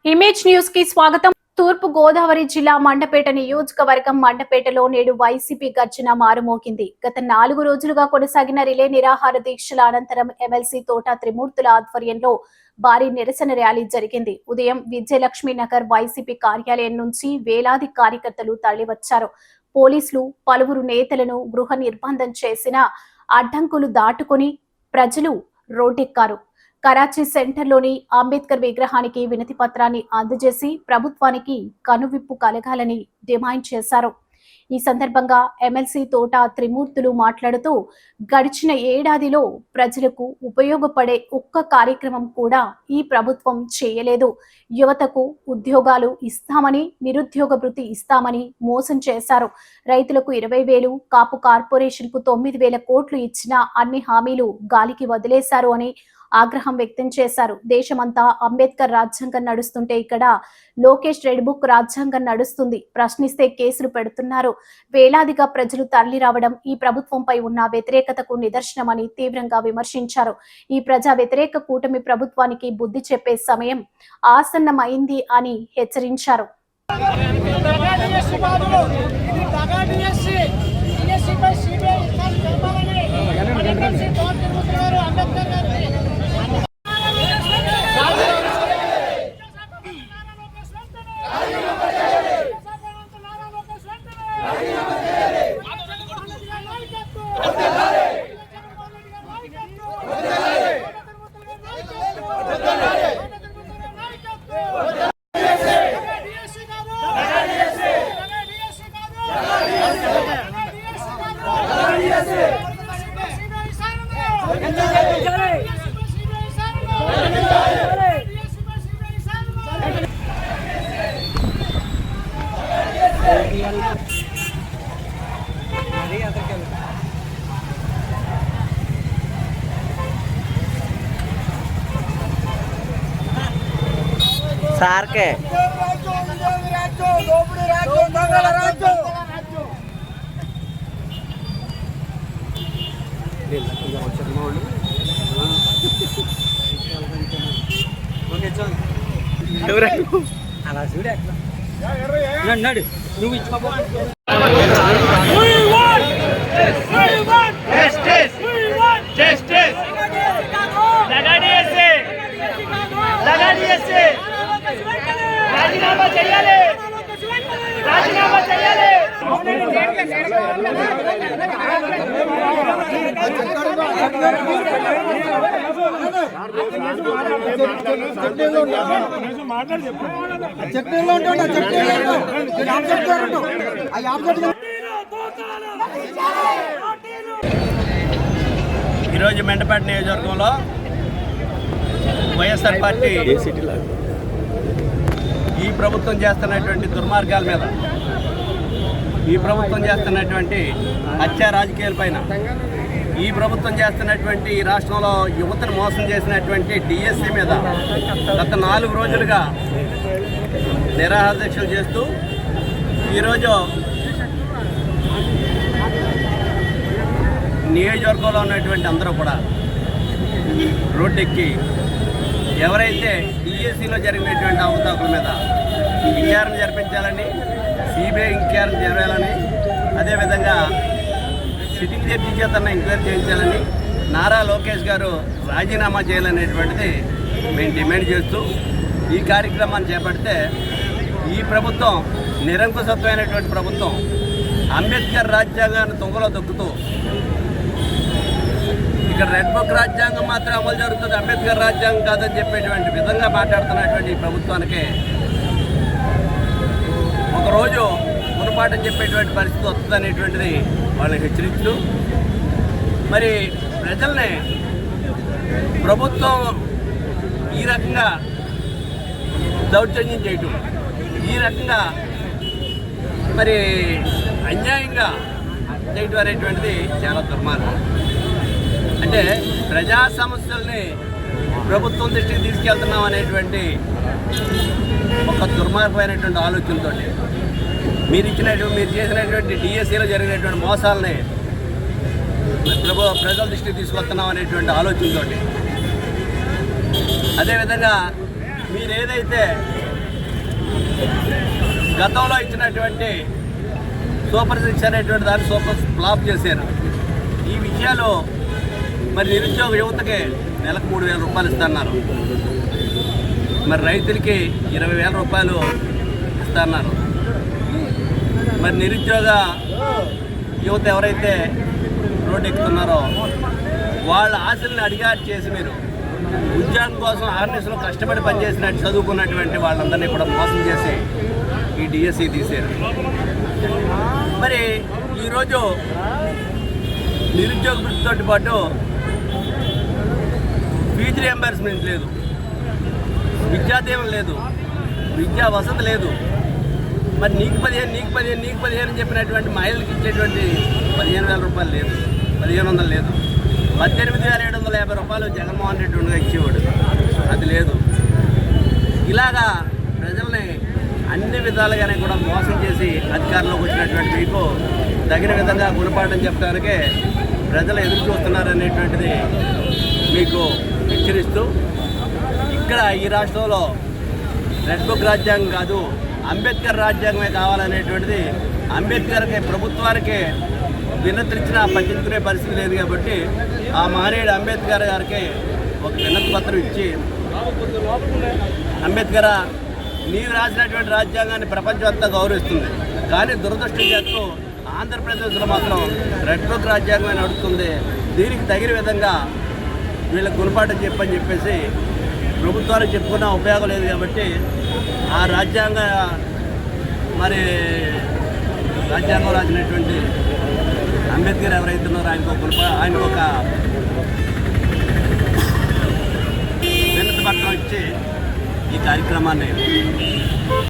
Image news కి స్వాగతం. తూర్పు గోదావరి జిల్లా మండపేట నియోజకవర్గం మండపేటలో నేడు వైసీపీ గర్జన మారుమోగింది. గత 4 రోజులుగా కొనసాగిన రిలే నిరాహార దీక్షల అనంతరం ఎమ్మెల్సీ తోట త్రిమూర్తుల ఆధ్వర్యంలో భారీ నిరసన ర్యాలీ జరిగింది. ఉదయం విజయలక్ష్మి నగర్ వైసీపీ కార్యాలయం నుంచి వేలాది కార్యకర్తలు తరలివచ్చారు. పోలీసులు పలువురు నేతలను గృహ నిర్బంధం చేసిన అడ్డంకులు దాటుకుని ప్రజలు రోడ్డెక్కారు. కరాచీ సెంటర్లోని అంబేద్కర్ విగ్రహానికి వినతి పత్రాన్ని అందజేసి ప్రభుత్వానికి కనువిప్పు కలగాలని డిమాండ్ చేశారు. ఈ సందర్భంగా ఎమ్మెల్సీ తోట త్రిమూర్తులు మాట్లాడుతూ గడిచిన ఏడాదిలో ప్రజలకు ఉపయోగపడే ఒక్క కార్యక్రమం కూడా ఈ ప్రభుత్వం చేయలేదు. యువతకు ఉద్యోగాలు ఇస్తామని, నిరుద్యోగ భృతి ఇస్తామని మోసం చేశారు. రైతులకు 20,000, కాపు కార్పొరేషన్ కు 9,000 కోట్లు ఇచ్చిన అన్ని హామీలు గాలికి వదిలేశారు అని ఆగ్రహం వ్యక్తం చేశారు. దేశమంతా అంబేద్కర్ రాజ్యాంగం నడుస్తుంటే ఇక్కడ లోకేష్ రెడ్ బుక్ రాజ్యాంగం నడుస్తుంది. ప్రశ్నిస్తే కేసులు పెడుతున్నారు. వేలాదిగా ప్రజలు తరలి రావడం ఈ ప్రభుత్వంపై ఉన్న వ్యతిరేకతకు నిదర్శనమని తీవ్రంగా విమర్శించారు. ఈ ప్రజా వ్యతిరేక కూటమి ప్రభుత్వానికి బుద్ధి చెప్పే సమయం ఆసన్నమైంది అని హెచ్చరించారు. సార్ के అలా చూడే నడు నువ్వు ఇచ్చుకో రాజీనామా చేయాలి. ఈరోజు మెండపేట నియోజకవర్గంలో వైఎస్ఆర్ పార్టీ ఈ ప్రభుత్వం చేస్తున్నటువంటి దుర్మార్గాల మీద, ఈ ప్రభుత్వం చేస్తున్నటువంటి హత్య రాజకీయాల పైన, ఈ ప్రభుత్వం చేస్తున్నటువంటి ఈ రాష్ట్రంలో యువతను మోసం చేసినటువంటి డిఎస్సి మీద గత 4 రోజులుగా నిరాహార దీక్షలు చేస్తూ ఈరోజు నియోజకవర్గంలో ఉన్నటువంటి అందరూ కూడా రోడ్డెక్కి ఎవరైతే డిఎస్సిలో జరిగినటువంటి అవతాకుల మీద విచారణ జరిపించాలని, సిబిఐ విచారణ జరగాలని, అదేవిధంగా సిట్టింగ్ జడ్జి చేత ఎంక్వైరీ చేయించాలని, నారా లోకేష్ గారు రాజీనామా చేయాలనేటువంటిది మేము డిమాండ్ చేస్తూ ఈ కార్యక్రమాన్ని చేపడితే, ఈ ప్రభుత్వం నిరంకుశత్వమైనటువంటి ప్రభుత్వం అంబేద్కర్ రాజ్యాంగాన్ని తుంగలో దొక్కుతూ ఇక్కడ రెడ్ బుక్ రాజ్యాంగం మాత్రం అమలు జరుగుతుంది, అంబేద్కర్ రాజ్యాంగం కాదని చెప్పేటువంటి విధంగా మాట్లాడుతున్నటువంటి ఈ ప్రభుత్వానికి ఒకరోజు గుణపాఠం చెప్పేటువంటి పరిస్థితి వస్తుంది అనేటువంటిది వాళ్ళని హెచ్చరిస్తూ, మరి ప్రజల్ని ప్రభుత్వం ఈ రకంగా దౌర్జన్యం చేయటం, ఈ రకంగా మరి అన్యాయంగా చేయటం అనేటువంటిది చాలా దుర్మార్గం. అంటే ప్రజా సమస్యల్ని ప్రభుత్వం దృష్టికి తీసుకెళ్తున్నాం అనేటువంటి ఒక దుర్మార్గమైనటువంటి ఆలోచనతో మీరు చేసినటువంటి డిఎస్సిలో జరిగినటువంటి మోసాలని ప్రజల దృష్టికి తీసుకొస్తున్నాం అనేటువంటి ఆలోచనతో, అదేవిధంగా మీరు ఏదైతే గతంలో ఇచ్చినటువంటి సూపర్ 6 అనేటువంటి దాన్ని సూపర్ ఫ్లాప్ చేశారు. ఈ విషయాలు మరి నిరుద్యోగ యువతకి నెలకు 3,000 రూపాయలు ఇస్తున్నారు. మరి రైతులకి 20,000 రూపాయలు ఇస్తున్నారు. మరి నిరుద్యోగ యువత ఎవరైతే రోడ్డు ఎక్కుతున్నారో వాళ్ళ ఆశల్ని అడిగారు చేసి మీరు ఉద్యోగం కోసం ఆర్ఎన్ఎస్లో కష్టపడి పనిచేసినట్టు చదువుకున్నటువంటి వాళ్ళందరినీ కూడా మోసం చేసి ఈ డిఎస్సి తీశారు. మరి ఈరోజు నిరుద్యోగ వృత్తితో పాటు ఫీజు రియంబర్స్మెంట్ లేదు, విద్యాదీవెన లేదు, విద్యా వసతి లేదు. మరి నీకు 15 అని చెప్పినటువంటి మహిళలకు ఇచ్చేటువంటి 15,000 రూపాయలు లేదు, 1,500 లేదు. 18,750 రూపాయలు జగన్మోహన్ రెడ్డి ఉండగా ఇచ్చేవాడు, అది లేదు. ఇలాగా ప్రజల్ని అన్ని విధాలుగానే కూడా మోసం చేసి అధికారంలోకి వచ్చినటువంటి మీకు తగిన విధంగా గుణపాఠం చెప్పడానికే ప్రజలు ఎదురు చూస్తున్నారనేటువంటిది మీకు హెచ్చరిస్తూ, ఇక్కడ ఈ రాష్ట్రంలో రెడ్ బుక్ రాజ్యాంగం కాదు, అంబేద్కర్ రాజ్యాంగమే కావాలనేటువంటిది అంబేద్కర్కి ప్రభుత్వానికి వినతిచ్చినా పట్టించుకునే పరిస్థితి లేదు. కాబట్టి ఆ మహనీయుడు అంబేద్కర్ గారికి ఒక వినతి పత్రం ఇచ్చి, అంబేద్కర్ నీవు రాసినటువంటి రాజ్యాంగాన్ని ప్రపంచం అంతా గౌరవిస్తుంది, కానీ దురదృష్టం చేస్తూ ఆంధ్రప్రదేశ్లో మాత్రం రెడ్ బుక్ రాజ్యాంగం నడుస్తుంది. దీనికి తగిన విధంగా వీళ్ళకి గుణపాఠం చెప్పని చెప్పేసి ప్రభుత్వానికి చెప్పుకున్న ఉపయోగం లేదు. కాబట్టి ఆ రాజ్యాంగం రాసినటువంటి అంబేద్కర్ ఎవరైతున్నారో ఆయనకు ఒక వినతి పత్రం ఇచ్చి ఈ కార్యక్రమాన్ని